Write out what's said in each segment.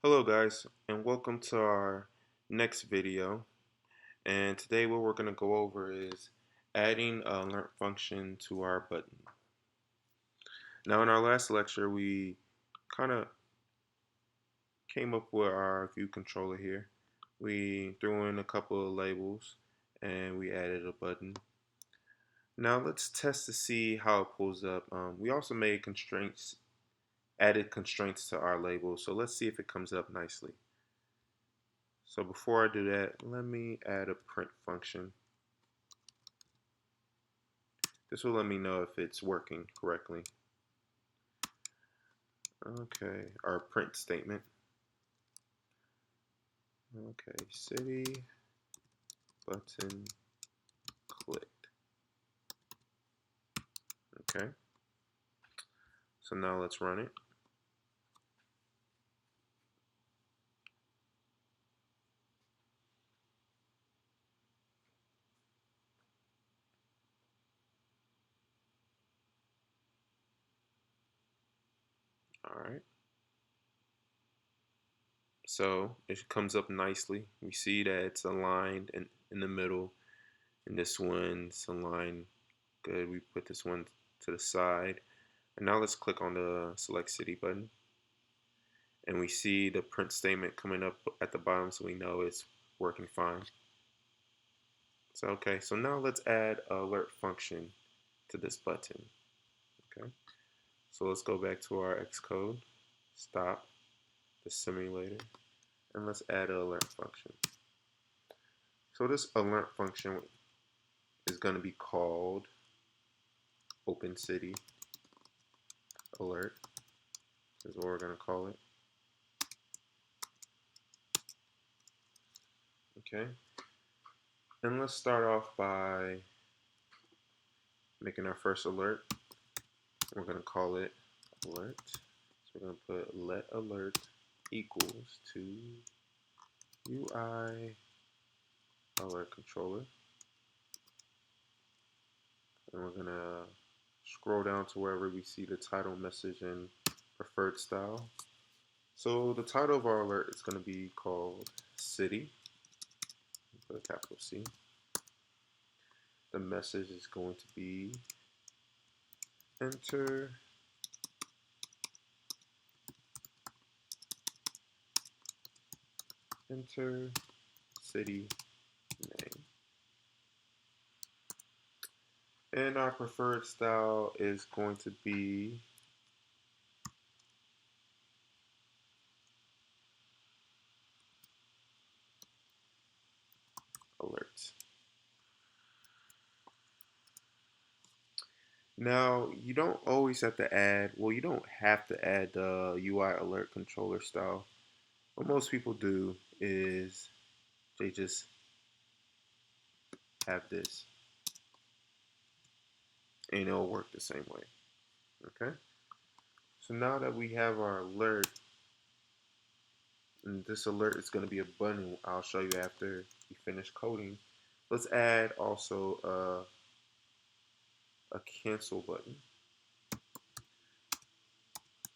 Hello guys, and welcome to our next video. And today what we're going to go over is adding a alert function to our button. Now in our last lecture we kind of came up with our view controller here. We threw in a couple of labels and we added a button. Now let's test to see how it pulls up. We also made added constraints to our labels, so let's see if it comes up nicely. So before I do that, let me add a print function. This will let me know if it's working correctly. Okay, our print statement. Okay, city button clicked. Okay, so now let's run it. All right. So it comes up nicely. We see that it's aligned in the middle, and this one's aligned good. We put this one to the side. And now let's click on the select city button. And we see the print statement coming up at the bottom, so we know it's working fine. So okay, so now let's add an alert function to this button. Okay, so let's go back to our Xcode, stop the simulator, and let's add an alert function. So this alert function is going to be called Open City Alert, is what we're going to call it. Okay, and let's start off by making our first alert. We're going to call it alert. So we're going to put let alert equals to UI alert controller. And we're going to scroll down to wherever we see the title message and preferred style. So the title of our alert is going to be called City, put a capital C. The message is going to be enter city name. And our preferred style is going to be alert. Now, you don't always have to add, well, you don't have to add the UI alert controller style. What most people do is they just have this and it'll work the same way. Okay? So now that we have our alert, and this alert is going to be a button I'll show you after we finish coding, let's add also a cancel button.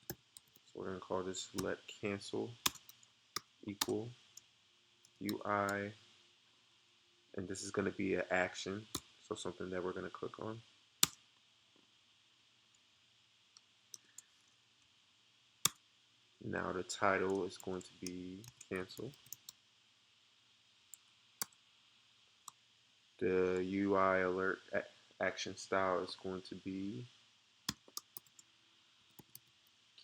So we're going to call this let cancel equal UI, and this is going to be an action, so something that we're going to click on. Now the title is going to be cancel. The UI alert action style is going to be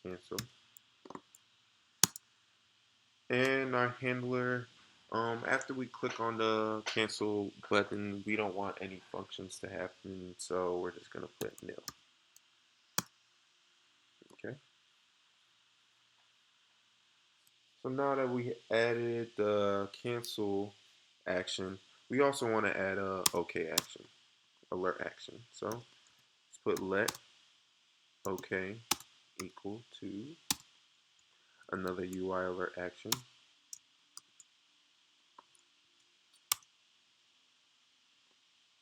cancel. And our handler, after we click on the cancel button, we don't want any functions to happen, so we're just going to put nil. Okay. So now that we added the cancel action, we also want to add a OK action, alert action. So let's put let OK equal to another UI alert action.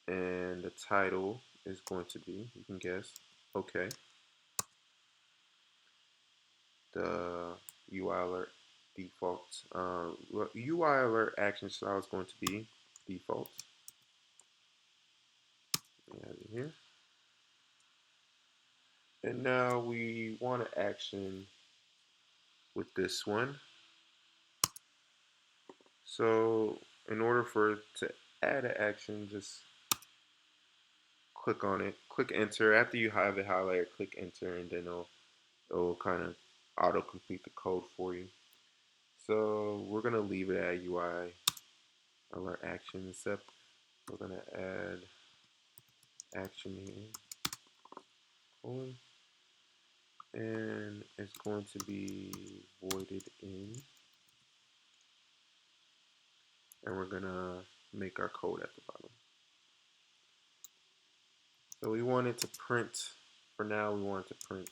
And the title is going to be, you can guess, OK. The UI alert default. UI alert action style is going to be default. We have it here. And now we want to action with this one. So in order for it to add an action, just click on it, click enter. After you have it highlighted, click enter, and then it'll kind of auto complete the code for you. So we're gonna leave it at UI alert action, except we're gonna add action here, and it's going to be voided in, and we're gonna make our code at the bottom. So we want it to print, for now we want it to print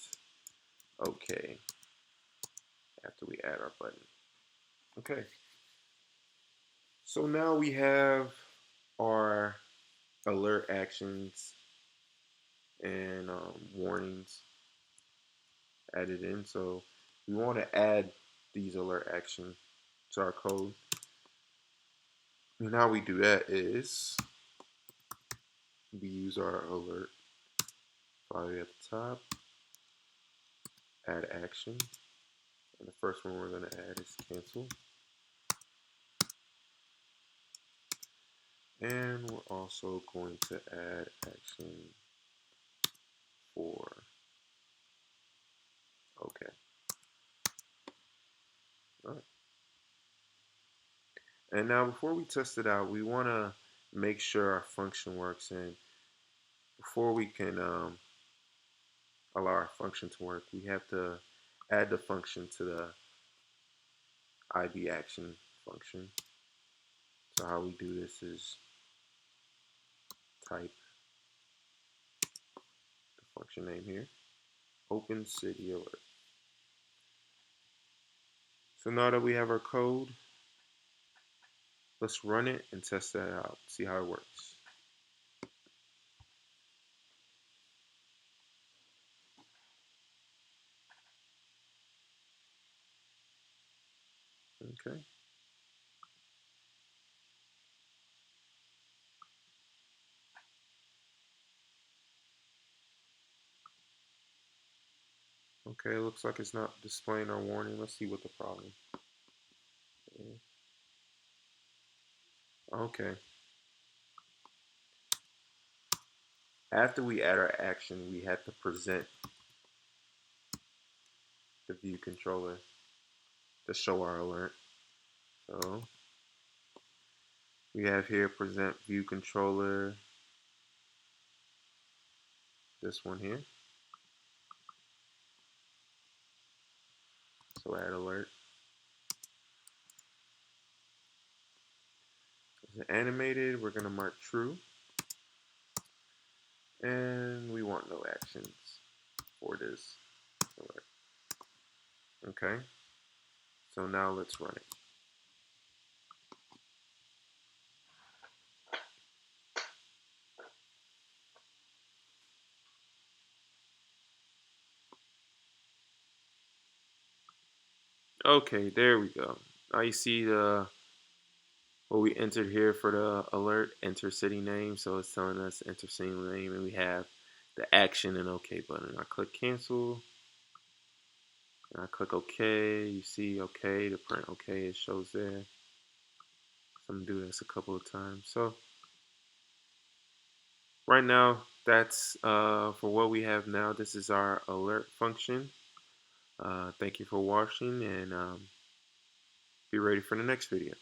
OK after we add our button. Okay, so now we have our alert actions and warnings added in. So we want to add these alert actions to our code. And how we do that is we use our alert file at the top, add action, and the first one we're going to add is cancel. And we're also going to add action for OK. All right. And now before we test it out, we want to make sure our function works. And before we can allow our function to work, we have to add the function to the IB action function. So how we do this is type the function name here, open city alert. So now that we have our code, let's run it and test that out, see how it works. Okay. Okay, it looks like it's not displaying our warning. Let's see what the problem is. Okay. After we add our action, we have to present the view controller to show our alert. So we have here present view controller, this one here. So add alert. Is it animated? We're gonna mark true. And we want no actions for this alert. Okay. So now let's run it. Okay, there we go. Now you see what we entered here for the alert, enter city name. So it's telling us enter city name, and we have the action and OK button. I click cancel, and I click OK. You see OK, the print OK, it shows there. So I'm gonna do this a couple of times. So right now, that's for what we have now. This is our alert function. Thank you for watching, and be ready for the next video.